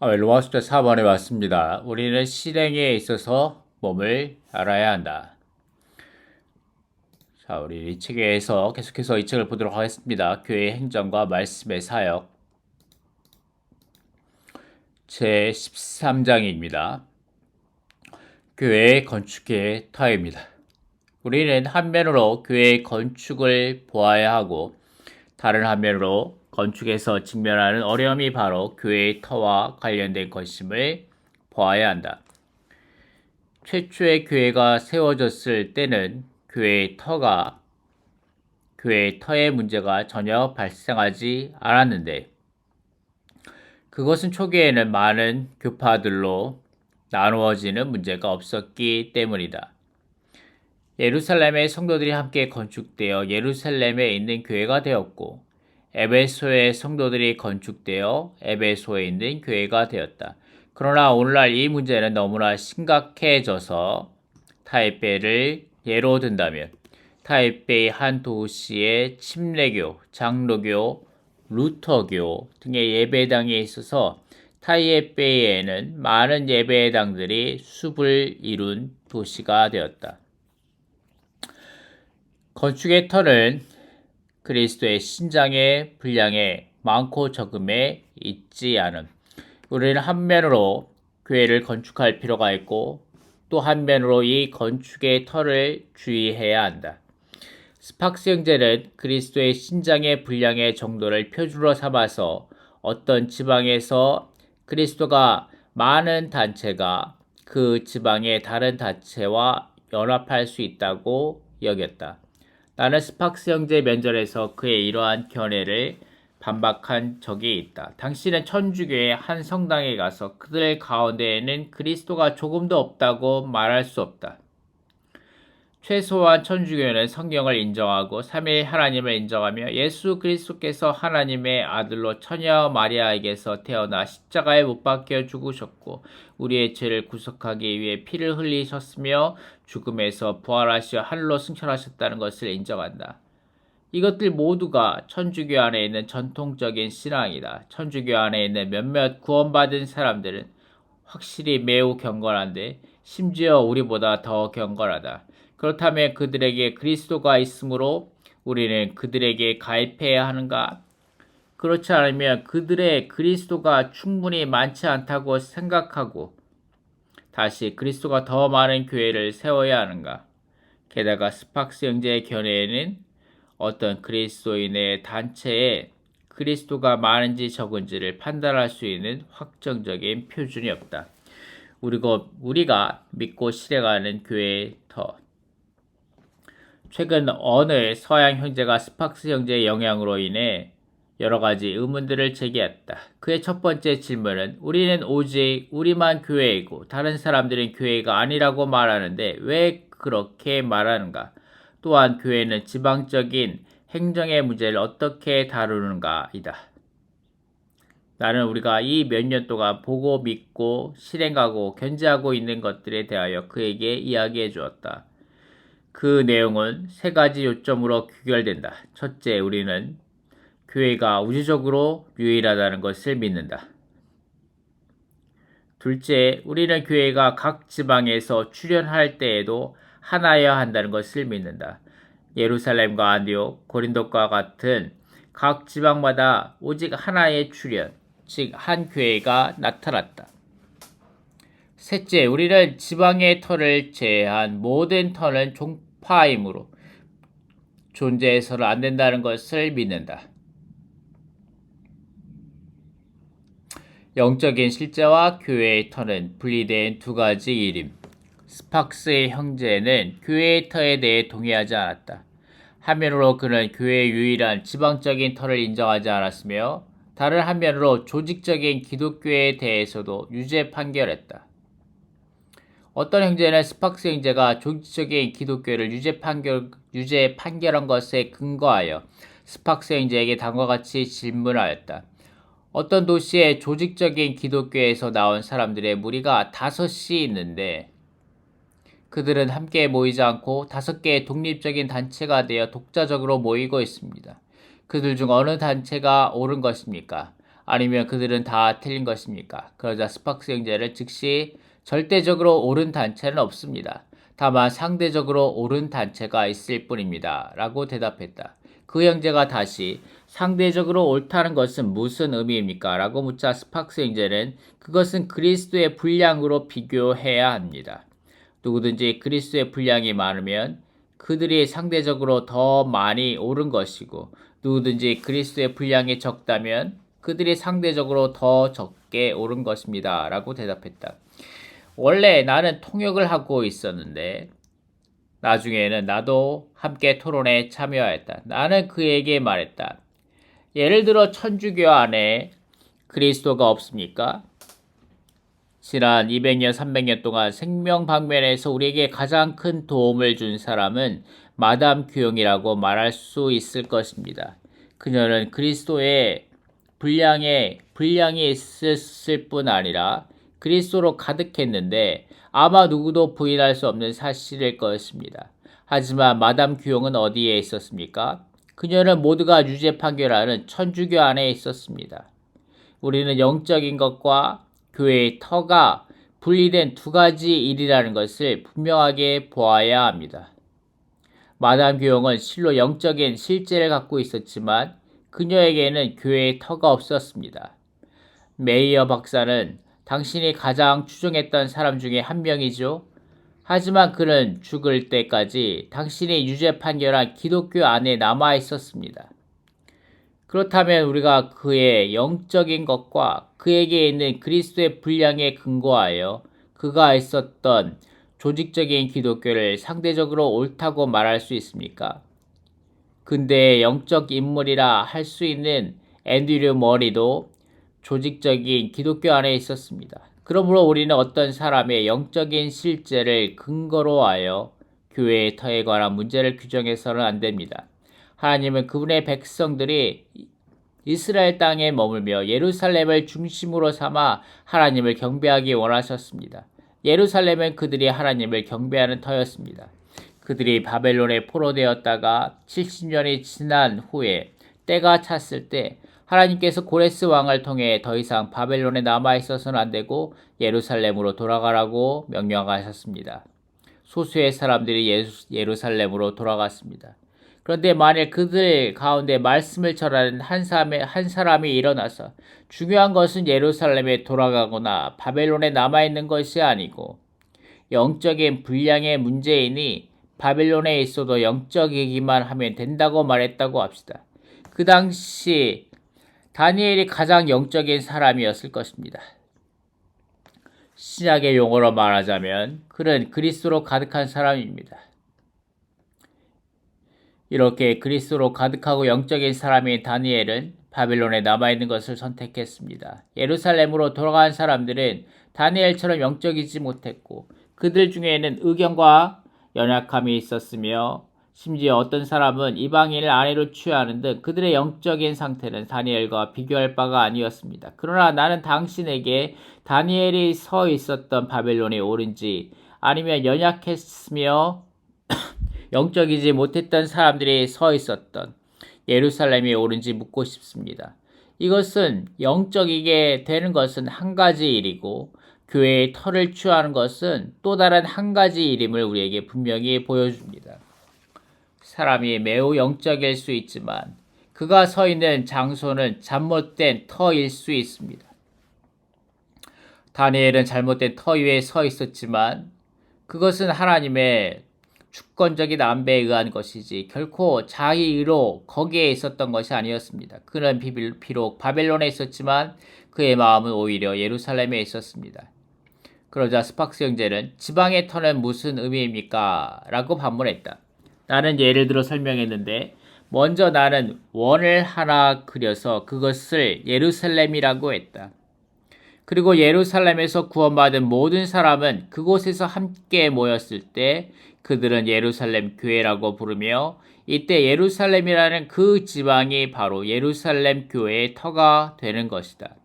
로마서 4번에 왔습니다. 우리는 실행에 있어서 몸을 알아야 한다. 자, 우리 이 책에서 계속해서 이 책을 보도록 하겠습니다. 교회의 행정과 말씀의 사역 제 13장입니다. 교회의 건축의 터입니다. 우리는 한면으로 교회의 건축을 보아야 하고 다른 한면으로 건축에서 직면하는 어려움이 바로 교회의 터와 관련된 것임을 보아야 한다. 최초의 교회가 세워졌을 때는 교회의 터의 문제가 전혀 발생하지 않았는데 그것은 초기에는 많은 교파들로 나누어지는 문제가 없었기 때문이다. 예루살렘의 성도들이 함께 건축되어 예루살렘에 있는 교회가 되었고 에베소의 성도들이 건축되어 에베소에 있는 교회가 되었다. 그러나 오늘날 이 문제는 너무나 심각해져서 타이베이를 예로 든다면 타이베이 한 도시의 침례교, 장로교, 루터교 등의 예배당에 있어서 타이베이에는 많은 예배당들이 숲을 이룬 도시가 되었다. 건축의 터는 그리스도의 신장의 분량에 많고 적음에 있지 않음. 우리는 한면으로 교회를 건축할 필요가 있고 또 한면으로 이 건축의 터를 주의해야 한다. 스팍스 형제는 그리스도의 신장의 분량의 정도를 표준으로 삼아서 어떤 지방에서 그리스도가 많은 단체가 그 지방의 다른 단체와 연합할 수 있다고 여겼다. 나는 스팍스 형제 면전에서 그의 이러한 견해를 반박한 적이 있다. 당신은 천주교의 한 성당에 가서 그들 가운데에는 그리스도가 조금도 없다고 말할 수 없다. 최소한 천주교는 성경을 인정하고 삼위일 하나님을 인정하며 예수 그리스도께서 하나님의 아들로 처녀 마리아에게서 태어나 십자가에 못 박혀 죽으셨고 우리의 죄를 구속하기 위해 피를 흘리셨으며 죽음에서 부활하시어 하늘로 승천하셨다는 것을 인정한다. 이것들 모두가 천주교 안에 있는 전통적인 신앙이다. 천주교 안에 있는 몇몇 구원받은 사람들은 확실히 매우 경건한데 심지어 우리보다 더 경건하다. 그렇다면 그들에게 그리스도가 있으므로 우리는 그들에게 가입해야 하는가? 그렇지 않으면 그들의 그리스도가 충분히 많지 않다고 생각하고 다시 그리스도가 더 많은 교회를 세워야 하는가? 게다가 스팍스 형제의 견해에는 어떤 그리스도인의 단체에 그리스도가 많은지 적은지를 판단할 수 있는 확정적인 표준이 없다. 우리가 믿고 실행하는 교회의 터. 최근 어느 서양 형제가 스팍스 형제의 영향으로 인해 여러 가지 의문들을 제기했다. 그의 첫 번째 질문은 우리는 오직 우리만 교회이고 다른 사람들은 교회가 아니라고 말하는데 왜 그렇게 말하는가? 또한 교회는 지방적인 행정의 문제를 어떻게 다루는가이다. 나는 우리가 이 몇 년 동안 보고 믿고 실행하고 견지하고 있는 것들에 대하여 그에게 이야기해 주었다. 그 내용은 세 가지 요점으로 귀결된다. 첫째, 우리는 교회가 우주적으로 유일하다는 것을 믿는다. 둘째, 우리는 교회가 각 지방에서 출현할 때에도 하나여야 한다는 것을 믿는다. 예루살렘과 안디옥, 고린도과 같은 각 지방마다 오직 하나의 출현, 즉 한 교회가 나타났다. 셋째, 우리는 지방의 터를 제외한 모든 터는 종파이므로 존재해서는 안 된다는 것을 믿는다. 영적인 실제와 교회의 터는 분리된 두 가지 일임. 스팍스의 형제는 교회의 터에 대해 동의하지 않았다. 한면으로 그는 교회의 유일한 지방적인 터를 인정하지 않았으며 다른 한면으로 조직적인 기독교에 대해서도 유죄 판결했다. 어떤 형제는 스팍스 형제가 조직적인 기독교를 유죄 판결한 것에 근거하여 스팍스 형제에게 다음과 같이 질문하였다. 어떤 도시의 조직적인 기독교에서 나온 사람들의 무리가 5이 있는데 그들은 함께 모이지 않고 5개의 독립적인 단체가 되어 독자적으로 모이고 있습니다. 그들 중 어느 단체가 옳은 것입니까? 아니면 그들은 다 틀린 것입니까? 그러자 스팍스 형제는 즉시 절대적으로 옳은 단체는 없습니다. 다만 상대적으로 옳은 단체가 있을 뿐입니다. 라고 대답했다. 그 형제가 다시 상대적으로 옳다는 것은 무슨 의미입니까? 라고 묻자 스팍스 형제는 그것은 그리스도의 분량으로 비교해야 합니다. 누구든지 그리스도의 분량이 많으면 그들이 상대적으로 더 많이 옳은 것이고 누구든지 그리스도의 분량이 적다면 그들이 상대적으로 더 적게 옳은 것입니다. 라고 대답했다. 원래 나는 통역을 하고 있었는데 나중에는 나도 함께 토론에 참여하였다. 나는 그에게 말했다. 예를 들어 천주교 안에 그리스도가 없습니까? 지난 200년, 300년 동안 생명 방면에서 우리에게 가장 큰 도움을 준 사람은 마담 규영이라고 말할 수 있을 것입니다. 그녀는 그리스도의 분량이 있었을 뿐 아니라 그리스도로 가득했는데 아마 누구도 부인할 수 없는 사실일 것입니다. 하지만 마담 규영은 어디에 있었습니까? 그녀는 모두가 유죄 판결하는 천주교 안에 있었습니다. 우리는 영적인 것과 교회의 터가 분리된 두 가지 일이라는 것을 분명하게 보아야 합니다. 마담 규영은 실로 영적인 실제를 갖고 있었지만 그녀에게는 교회의 터가 없었습니다. 메이어 박사는 당신이 가장 추종했던 사람 중에 한 명이죠. 하지만 그는 죽을 때까지 당신이 유죄 판결한 기독교 안에 남아 있었습니다. 그렇다면 우리가 그의 영적인 것과 그에게 있는 그리스도의 분량에 근거하여 그가 있었던 조직적인 기독교를 상대적으로 옳다고 말할 수 있습니까? 근대의 영적 인물이라 할 수 있는 앤드류 머리도 조직적인 기독교 안에 있었습니다. 그러므로 우리는 어떤 사람의 영적인 실제를 근거로 하여 교회의 터에 관한 문제를 규정해서는 안 됩니다. 하나님은 그분의 백성들이 이스라엘 땅에 머물며 예루살렘을 중심으로 삼아 하나님을 경배하기 원하셨습니다. 예루살렘은 그들이 하나님을 경배하는 터였습니다. 그들이 바벨론에 포로되었다가 70년이 지난 후에 때가 찼을 때 하나님께서 고레스 왕을 통해 더 이상 바벨론에 남아 있어서는 안 되고 예루살렘으로 돌아가라고 명령하셨습니다. 소수의 사람들이 예루살렘으로 돌아갔습니다. 그런데 만일 그들 가운데 말씀을 전하는 한 사람이 일어나서 중요한 것은 예루살렘에 돌아가거나 바벨론에 남아있는 것이 아니고 영적인 분량의 문제이니 바벨론에 있어도 영적이기만 하면 된다고 말했다고 합시다. 그 당시 다니엘이 가장 영적인 사람이었을 것입니다. 신약의 용어로 말하자면 그는 그리스도로 가득한 사람입니다. 이렇게 그리스도로 가득하고 영적인 사람인 다니엘은 바벨론에 남아있는 것을 선택했습니다. 예루살렘으로 돌아간 사람들은 다니엘처럼 영적이지 못했고 그들 중에는 의견과 연약함이 있었으며 심지어 어떤 사람은 이방인을 아내로 취하는 등 그들의 영적인 상태는 다니엘과 비교할 바가 아니었습니다. 그러나 나는 당신에게 다니엘이 서 있었던 바벨론이 옳은지 아니면 연약했으며 영적이지 못했던 사람들이 서 있었던 예루살렘이 옳은지 묻고 싶습니다. 이것은 영적이게 되는 것은 한 가지 일이고 교회의 터를 취하는 것은 또 다른 한 가지 일임을 우리에게 분명히 보여줍니다. 사람이 매우 영적일 수 있지만 그가 서 있는 장소는 잘못된 터일 수 있습니다. 다니엘은 잘못된 터 위에 서 있었지만 그것은 하나님의 주권적인 안배에 의한 것이지 결코 자기 의로 거기에 있었던 것이 아니었습니다. 그는 비록 바벨론에 있었지만 그의 마음은 오히려 예루살렘에 있었습니다. 그러자 스팍스 형제는 지방의 터는 무슨 의미입니까? 라고 반문했다. 나는 예를 들어 설명했는데 먼저 나는 원을 하나 그려서 그것을 예루살렘이라고 했다. 그리고 예루살렘에서 구원받은 모든 사람은 그곳에서 함께 모였을 때 그들은 예루살렘 교회라고 부르며 이때 예루살렘이라는 그 지방이 바로 예루살렘 교회의 터가 되는 것이다.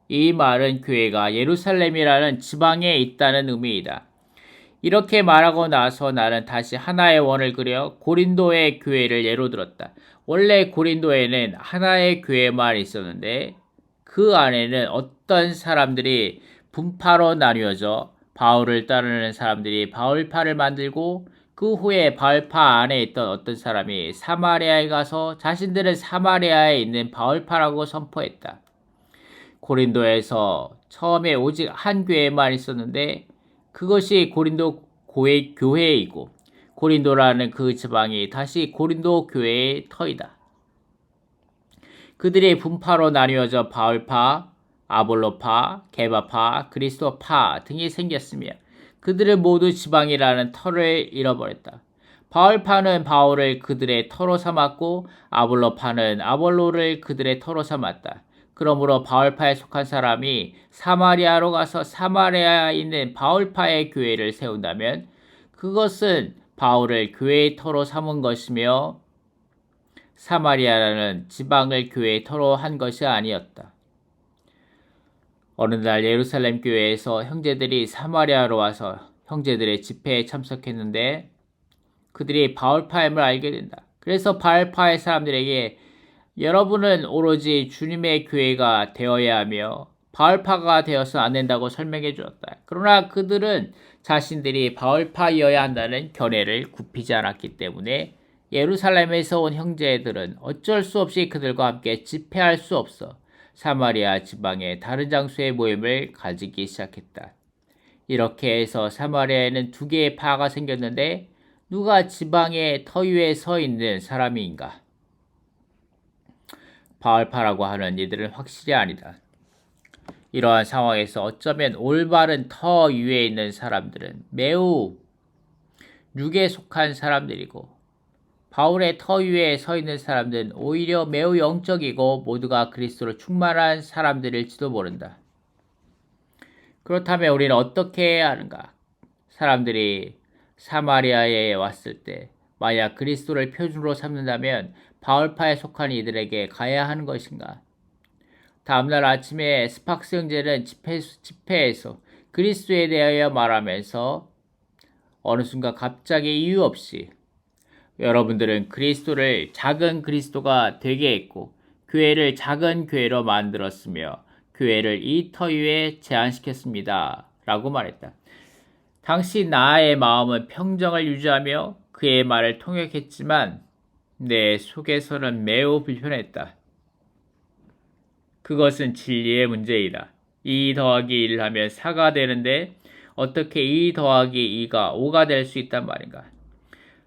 이 말은 교회가 예루살렘이라는 지방에 있다는 의미이다. 이렇게 말하고 나서 나는 다시 하나의 원을 그려 고린도의 교회를 예로 들었다. 원래 고린도에는 하나의 교회만 있었는데 그 안에는 어떤 사람들이 분파로 나뉘어져 바울을 따르는 사람들이 바울파를 만들고 그 후에 바울파 안에 있던 어떤 사람이 사마리아에 가서 자신들은 사마리아에 있는 바울파라고 선포했다. 고린도에서 처음에 오직 한 교회만 있었는데 그것이 고린도 교회이고 고린도라는 그 지방이 다시 고린도 교회의 터이다. 그들이 분파로 나뉘어져 바울파, 아볼로파, 게바파, 그리스도파 등이 생겼으며 그들은 모두 지방이라는 터를 잃어버렸다. 바울파는 바울을 그들의 터로 삼았고 아볼로파는 아볼로를 그들의 터로 삼았다. 그러므로 바울파에 속한 사람이 사마리아로 가서 사마리아에 있는 바울파의 교회를 세운다면 그것은 바울을 교회의 터로 삼은 것이며 사마리아라는 지방을 교회의 터로 한 것이 아니었다. 어느 날 예루살렘 교회에서 형제들이 사마리아로 와서 형제들의 집회에 참석했는데 그들이 바울파임을 알게 된다. 그래서 바울파의 사람들에게 여러분은 오로지 주님의 교회가 되어야 하며 바울파가 되어서 안 된다고 설명해 주었다. 그러나 그들은 자신들이 바울파이어야 한다는 견해를 굽히지 않았기 때문에 예루살렘에서 온 형제들은 어쩔 수 없이 그들과 함께 집회할 수 없어 사마리아 지방의 다른 장소의 모임을 가지기 시작했다. 이렇게 해서 사마리아에는 두 개의 파가 생겼는데 누가 지방의 터 위에 서 있는 사람인가? 바울파라고 하는 이들은 확실히 아니다. 이러한 상황에서 어쩌면 올바른 터 위에 있는 사람들은 매우 육에 속한 사람들이고 바울의 터 위에 서 있는 사람들은 오히려 매우 영적이고 모두가 그리스도로 충만한 사람들일지도 모른다. 그렇다면 우리는 어떻게 해야 하는가? 사람들이 사마리아에 왔을 때 만약 그리스도를 표준으로 삼는다면 바울파에 속한 이들에게 가야 하는 것인가? 다음날 아침에 스팍스 형제는 집회에서 그리스도에 대하여 말하면서 어느 순간 갑자기 이유 없이 여러분들은 그리스도를 작은 그리스도가 되게 했고 교회를 작은 교회로 만들었으며 교회를 이 터 위에 제한시켰습니다. 라고 말했다. 당시 나의 마음은 평정을 유지하며 그의 말을 통역했지만 내 속에서는 매우 불편했다. 그것은 진리의 문제이다. 2 더하기 1 하면 4가 되는데 어떻게 2 더하기 2가 5가 될 수 있단 말인가?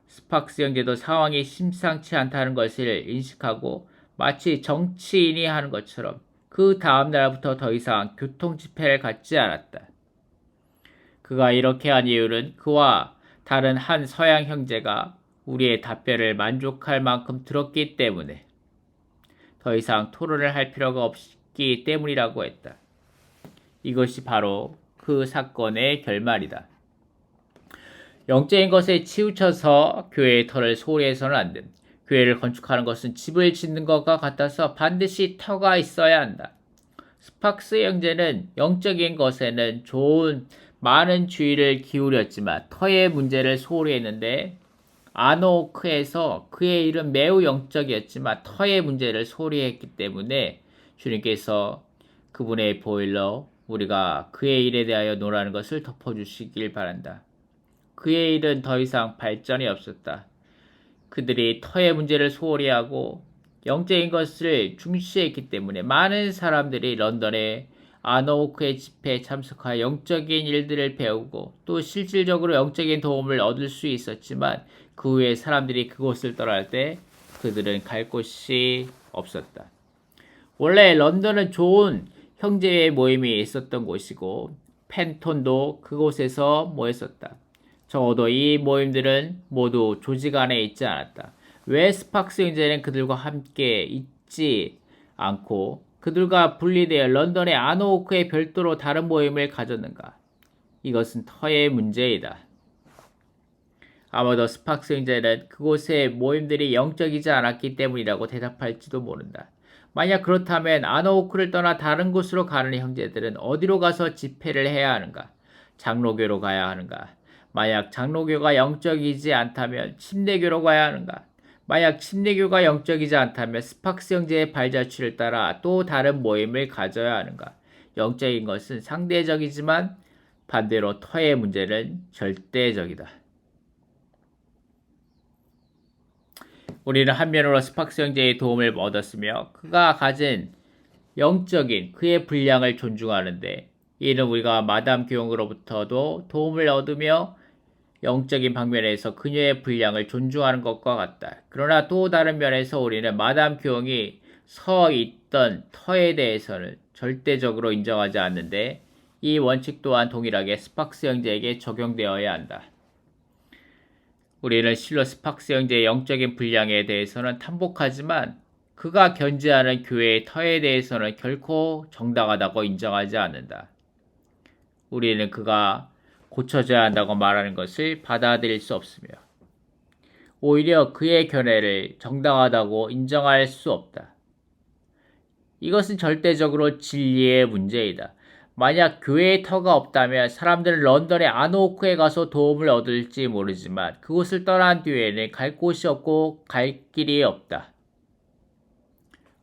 스팍스 형제도 상황이 심상치 않다는 것을 인식하고 마치 정치인이 하는 것처럼 그 다음 날부터 더 이상 교통 집회를 갖지 않았다. 그가 이렇게 한 이유는 그와 다른 한 서양 형제가 우리의 답변을 만족할 만큼 들었기 때문에 더 이상 토론을 할 필요가 없기 때문이라고 했다. 이것이 바로 그 사건의 결말이다. 영적인 것에 치우쳐서 교회의 터를 소홀히 해서는 안 됨. 교회를 건축하는 것은 집을 짓는 것과 같아서 반드시 터가 있어야 한다. 스팍스 형제는 영적인 것에는 좋은 많은 주의를 기울였지만 터의 문제를 소홀히 했는데 아노크에서 그의 일은 매우 영적이었지만 터의 문제를 소홀히 했기 때문에 주님께서 그분의 보일러 우리가 그의 일에 대하여 노라는 것을 덮어주시길 바란다. 그의 일은 더 이상 발전이 없었다. 그들이 터의 문제를 소홀히 하고 영적인 것을 중시했기 때문에 많은 사람들이 런던의 아노크의 집회에 참석하여 영적인 일들을 배우고 또 실질적으로 영적인 도움을 얻을 수 있었지만 그 후에 사람들이 그곳을 떠날 때 그들은 갈 곳이 없었다. 원래 런던은 좋은 형제의 모임이 있었던 곳이고 펜톤도 그곳에서 모였었다. 적어도 이 모임들은 모두 조직 안에 있지 않았다. 왜 스팍스 형제는 그들과 함께 있지 않고 그들과 분리되어 런던의 아노오크에 별도로 다른 모임을 가졌는가? 이것은 터의 문제이다. 아마도 스팍스 형제는 그곳의 모임들이 영적이지 않았기 때문이라고 대답할지도 모른다. 만약 그렇다면 아노오크를 떠나 다른 곳으로 가는 형제들은 어디로 가서 집회를 해야 하는가? 장로교로 가야 하는가? 만약 장로교가 영적이지 않다면 침례교로 가야 하는가? 만약 침례교가 영적이지 않다면 스팍스 형제의 발자취를 따라 또 다른 모임을 가져야 하는가? 영적인 것은 상대적이지만 반대로 터의 문제는 절대적이다. 우리는 한면으로 스팍스 형제의 도움을 얻었으며 그가 가진 영적인 그의 분량을 존중하는데, 이는 우리가 마담 교영으로부터도 도움을 얻으며 영적인 방면에서 그녀의 분량을 존중하는 것과 같다. 그러나 또 다른 면에서 우리는 마담 교영이 서 있던 터에 대해서는 절대적으로 인정하지 않는데, 이 원칙 또한 동일하게 스팍스 형제에게 적용되어야 한다. 우리는 실로 스팍스 형제의 영적인 분량에 대해서는 탐복하지만 그가 견지하는 교회의 터에 대해서는 결코 정당하다고 인정하지 않는다. 우리는 그가 고쳐져야 한다고 말하는 것을 받아들일 수 없으며 오히려 그의 견해를 정당하다고 인정할 수 없다. 이것은 절대적으로 진리의 문제이다. 만약 교회의 터가 없다면 사람들은 런던의 아노크에 가서 도움을 얻을지 모르지만 그곳을 떠난 뒤에는 갈 곳이 없고 갈 길이 없다.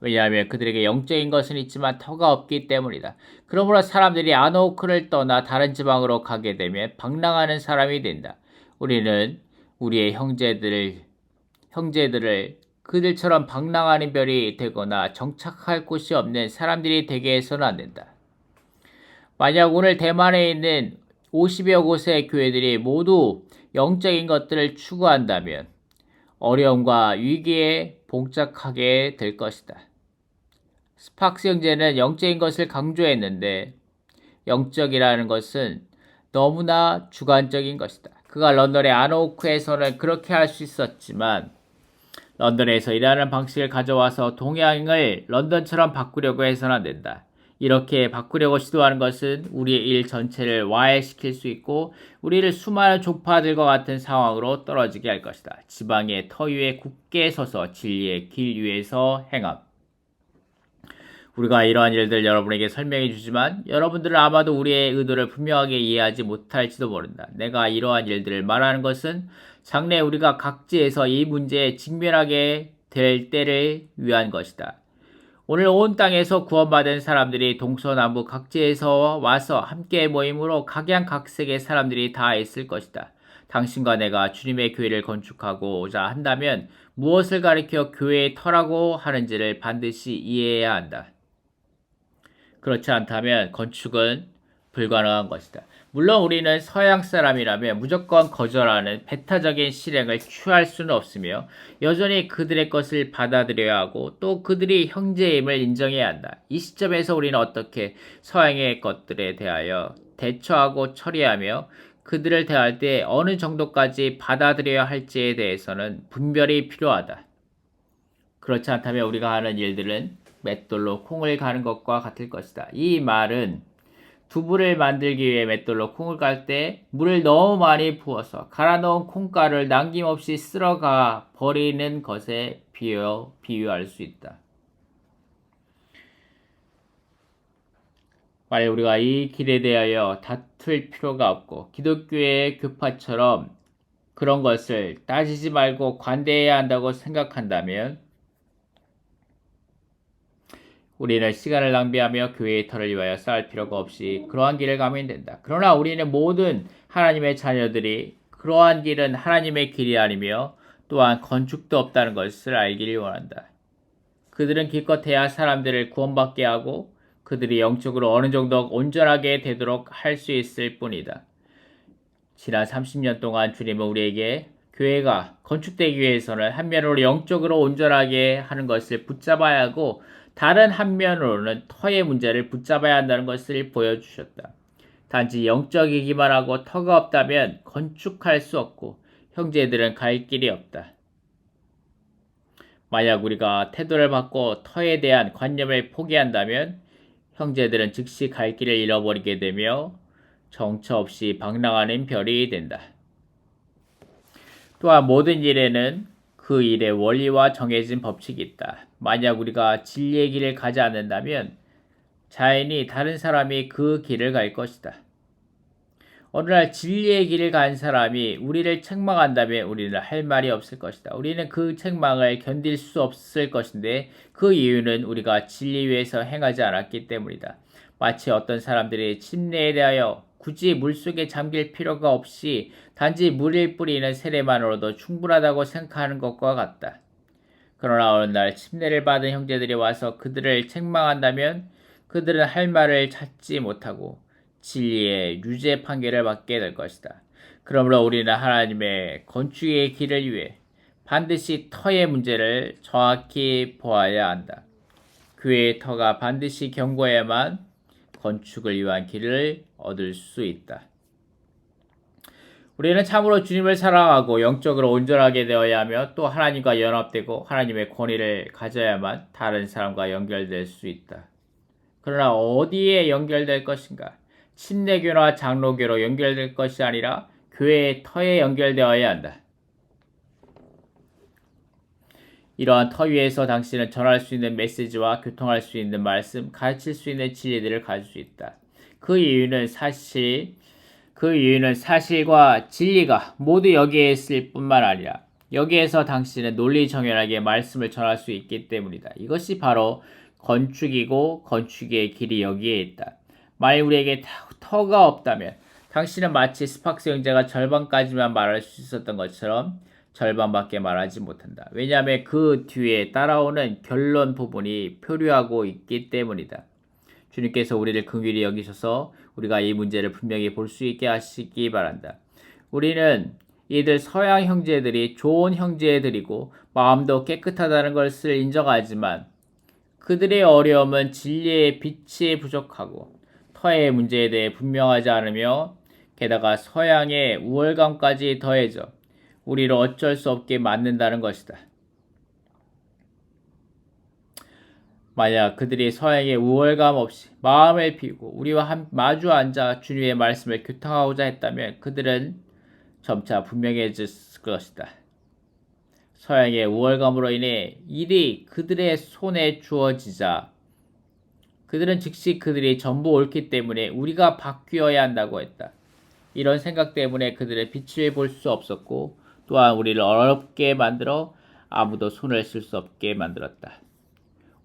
왜냐하면 그들에게 영적인 것은 있지만 터가 없기 때문이다. 그러므로 사람들이 아노크를 떠나 다른 지방으로 가게 되면 방랑하는 사람이 된다. 우리는 우리의 형제들을 그들처럼 방랑하는 별이 되거나 정착할 곳이 없는 사람들이 되게 해서는 안 된다. 만약 오늘 대만에 있는 50여 곳의 교회들이 모두 영적인 것들을 추구한다면 어려움과 위기에 봉착하게 될 것이다. 스팍스 형제는 영적인 것을 강조했는데 영적이라는 것은 너무나 주관적인 것이다. 그가 런던의 아노크에서는 그렇게 할 수 있었지만 런던에서 일하는 방식을 가져와서 동양을 런던처럼 바꾸려고 해서는 안 된다. 이렇게 바꾸려고 시도하는 것은 우리의 일 전체를 와해시킬 수 있고 우리를 수많은 종파들과 같은 상황으로 떨어지게 할 것이다. 지방의 터 위에 굳게 서서 진리의 길 위에서 행함. 우리가 이러한 일들 여러분에게 설명해 주지만 여러분들은 아마도 우리의 의도를 분명하게 이해하지 못할지도 모른다. 내가 이러한 일들을 말하는 것은 장래 우리가 각지에서 이 문제에 직면하게 될 때를 위한 것이다. 오늘 온 땅에서 구원받은 사람들이 동서남북 각지에서 와서 함께 모임으로 각양각색의 사람들이 다 있을 것이다. 당신과 내가 주님의 교회를 건축하고자 한다면 무엇을 가리켜 교회의 터라고 하는지를 반드시 이해해야 한다. 그렇지 않다면 건축은 불가능한 것이다. 물론 우리는 서양 사람이라면 무조건 거절하는 배타적인 실행을 취할 수는 없으며 여전히 그들의 것을 받아들여야 하고 또 그들이 형제임을 인정해야 한다. 이 시점에서 우리는 어떻게 서양의 것들에 대하여 대처하고 처리하며 그들을 대할 때 어느 정도까지 받아들여야 할지에 대해서는 분별이 필요하다. 그렇지 않다면 우리가 하는 일들은 맷돌로 콩을 가는 것과 같을 것이다. 이 말은 두부를 만들기 위해 맷돌로 콩을 깔 때 물을 너무 많이 부어서 갈아 넣은 콩가루를 남김없이 쓸어가 버리는 것에 비유할 수 있다. 만약 우리가 이 길에 대하여 다툴 필요가 없고 기독교의 교파처럼 그런 것을 따지지 말고 관대해야 한다고 생각한다면 우리는 시간을 낭비하며 교회의 터를 위하여 쌓을 필요가 없이 그러한 길을 가면 된다. 그러나 우리는 모든 하나님의 자녀들이 그러한 길은 하나님의 길이 아니며 또한 건축도 없다는 것을 알기를 원한다. 그들은 기껏해야 사람들을 구원받게 하고 그들이 영적으로 어느 정도 온전하게 되도록 할 수 있을 뿐이다. 지난 30년 동안 주님은 우리에게 교회가 건축되기 위해서는 한면으로 영적으로 온전하게 하는 것을 붙잡아야 하고 다른 한면으로는 터의 문제를 붙잡아야 한다는 것을 보여주셨다. 단지 영적이기만 하고 터가 없다면 건축할 수 없고 형제들은 갈 길이 없다. 만약 우리가 태도를 바꿔 터에 대한 관념을 포기한다면 형제들은 즉시 갈 길을 잃어버리게 되며 정처 없이 방랑하는 별이 된다. 또한 모든 일에는 그 일의 원리와 정해진 법칙이 있다. 만약 우리가 진리의 길을 가지 않는다면 자연히 다른 사람이 그 길을 갈 것이다. 어느 날 진리의 길을 간 사람이 우리를 책망한다면 우리는 할 말이 없을 것이다. 우리는 그 책망을 견딜 수 없을 것인데 그 이유는 우리가 진리 위에서 행하지 않았기 때문이다. 마치 어떤 사람들이 침례에 대하여 굳이 물속에 잠길 필요가 없이 단지 물을 뿌리는 세례만으로도 충분하다고 생각하는 것과 같다. 그러나 어느 날 침례를 받은 형제들이 와서 그들을 책망한다면 그들은 할 말을 찾지 못하고 진리의 유죄 판결을 받게 될 것이다. 그러므로 우리는 하나님의 건축의 길을 위해 반드시 터의 문제를 정확히 보아야 한다. 교회의 터가 반드시 견고해야만 건축을 위한 길을 얻을 수 있다. 우리는 참으로 주님을 사랑하고 영적으로 온전하게 되어야 하며 또 하나님과 연합되고 하나님의 권위를 가져야만 다른 사람과 연결될 수 있다. 그러나 어디에 연결될 것인가? 침례교나 장로교로 연결될 것이 아니라 교회의 터에 연결되어야 한다. 이러한 터 위에서 당신은 전할 수 있는 메시지와 교통할 수 있는 말씀, 가르칠 수 있는 진리들을 가질 수 있다. 그 이유는 사실과 진리가 모두 여기에 있을 뿐만 아니라 여기에서 당신은 논리정연하게 말씀을 전할 수 있기 때문이다. 이것이 바로 건축이고 건축의 길이 여기에 있다. 만일 우리에게 터가 없다면 당신은 마치 스팍스 형제가 절반까지만 말할 수 있었던 것처럼 절반밖에 말하지 못한다. 왜냐하면 그 뒤에 따라오는 결론 부분이 표류하고 있기 때문이다. 주님께서 우리를 긍휼히 여기셔서 우리가 이 문제를 분명히 볼 수 있게 하시기 바란다. 우리는 이들 서양 형제들이 좋은 형제들이고 마음도 깨끗하다는 것을 인정하지만 그들의 어려움은 진리의 빛이 부족하고 터의 문제에 대해 분명하지 않으며 게다가 서양의 우월감까지 더해져 우리를 어쩔 수 없게 만든다는 것이다. 만약 그들이 서양의 우월감 없이 마음을 비우고 우리와 마주 앉아 주님의 말씀을 교통하고자 했다면 그들은 점차 분명해질 것이다. 서양의 우월감으로 인해 일이 그들의 손에 주어지자 그들은 즉시 그들이 전부 옳기 때문에 우리가 바뀌어야 한다고 했다. 이런 생각 때문에 그들의 빛을 볼 수 없었고 또한 우리를 어렵게 만들어 아무도 손을 쓸 수 없게 만들었다.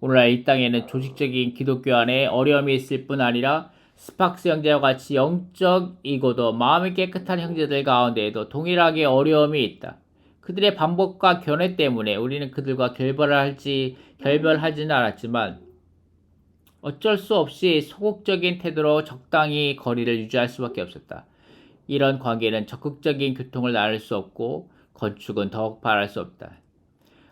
오늘날 이 땅에는 조직적인 기독교 안에 어려움이 있을 뿐 아니라 스팍스 형제와 같이 영적이고도 마음이 깨끗한 형제들 가운데에도 동일하게 어려움이 있다. 그들의 반복과 견해 때문에 우리는 그들과 결별하지는 않았지만 어쩔 수 없이 소극적인 태도로 적당히 거리를 유지할 수밖에 없었다. 이런 관계는 적극적인 교통을 나눌 수 없고 건축은 더욱 바랄 수 없다.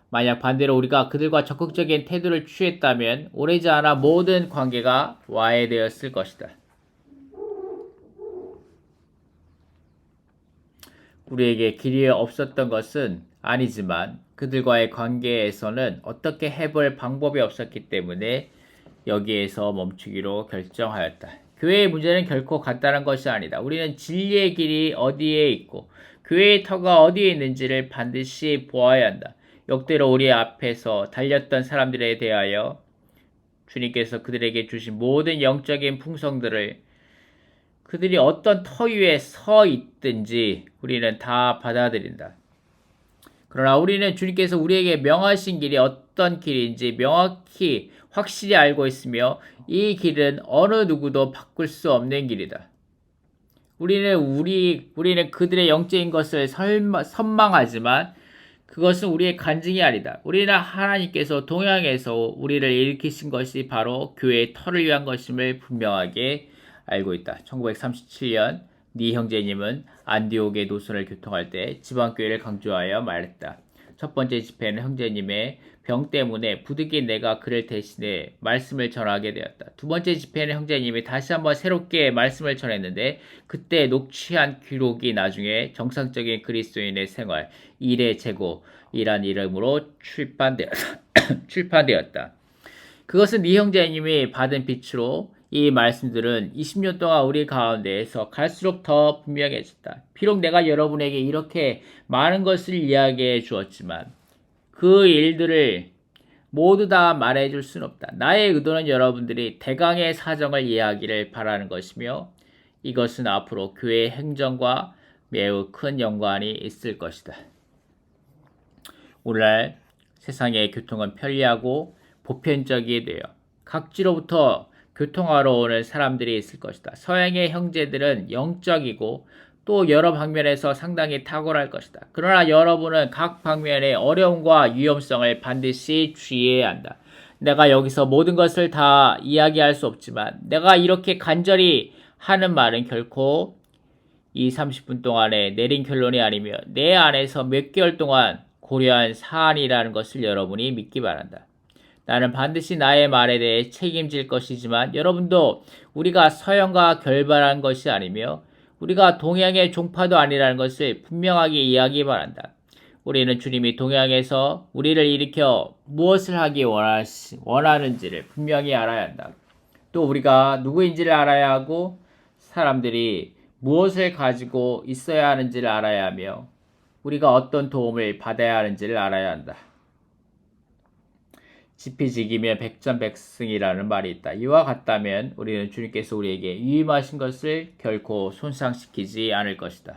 만약 반대로 우리가 그들과 적극적인 태도를 취했다면 오래지 않아 모든 관계가 와해되었을 것이다. 우리에게 길이 없었던 것은 아니지만 그들과의 관계에서는 어떻게 해볼 방법이 없었기 때문에 여기에서 멈추기로 결정하였다. 교회의 문제는 결코 간단한 것이 아니다. 우리는 진리의 길이 어디에 있고 교회의 터가 어디에 있는지를 반드시 보아야 한다. 역대로 우리 앞에서 달렸던 사람들에 대하여 주님께서 그들에게 주신 모든 영적인 풍성들을 그들이 어떤 터 위에 서 있든지 우리는 다 받아들인다. 그러나 우리는 주님께서 우리에게 명하신 길이 어떤 길인지 명확히 확실히 알고 있으며 이 길은 어느 누구도 바꿀 수 없는 길이다. 우리는 그들의 영적인 것을 선망하지만 그것은 우리의 간증이 아니다. 우리는 하나님께서 동양에서 우리를 일으키신 것이 바로 교회의 터를 위한 것임을 분명하게 알고 있다. 1937년 니 형제님은 안디옥의 노선을 교통할 때 지방교회를 강조하여 말했다. 첫 번째 집회는 형제님의 병 때문에 부득이 내가 그를 대신해 말씀을 전하게 되었다. 두 번째 집회는 형제님이 다시 한번 새롭게 말씀을 전했는데 그때 녹취한 기록이 나중에 정상적인 그리스도인의 생활, 일의 재고이란 이름으로 출판되었다. 그것은 네 형제님이 받은 빛으로 이 말씀들은 20년 동안 우리 가운데에서 갈수록 더 분명해졌다. 비록 내가 여러분에게 이렇게 많은 것을 이야기해 주었지만 그 일들을 모두 다 말해 줄 수는 없다. 나의 의도는 여러분들이 대강의 사정을 이해하기를 바라는 것이며 이것은 앞으로 교회의 행정과 매우 큰 연관이 있을 것이다. 오늘날 세상의 교통은 편리하고 보편적이 되어 각지로부터 교통하러 오는 사람들이 있을 것이다. 서양의 형제들은 영적이고 또 여러 방면에서 상당히 탁월할 것이다. 그러나 여러분은 각 방면의 어려움과 위험성을 반드시 주의해야 한다. 내가 여기서 모든 것을 다 이야기할 수 없지만 내가 이렇게 간절히 하는 말은 결코 이 30분 동안에 내린 결론이 아니며 내 안에서 몇 개월 동안 고려한 사안이라는 것을 여러분이 믿기 바란다. 나는 반드시 나의 말에 대해 책임질 것이지만 여러분도 우리가 서양과 결발한 것이 아니며 우리가 동양의 종파도 아니라는 것을 분명하게 이야기 바란다. 우리는 주님이 동양에서 우리를 일으켜 무엇을 하기 원하는지를 분명히 알아야 한다. 또 우리가 누구인지를 알아야 하고 사람들이 무엇을 가지고 있어야 하는지를 알아야 하며 우리가 어떤 도움을 받아야 하는지를 알아야 한다. 지피지기면 백전백승이라는 말이 있다. 이와 같다면 우리는 주님께서 우리에게 위임하신 것을 결코 손상시키지 않을 것이다.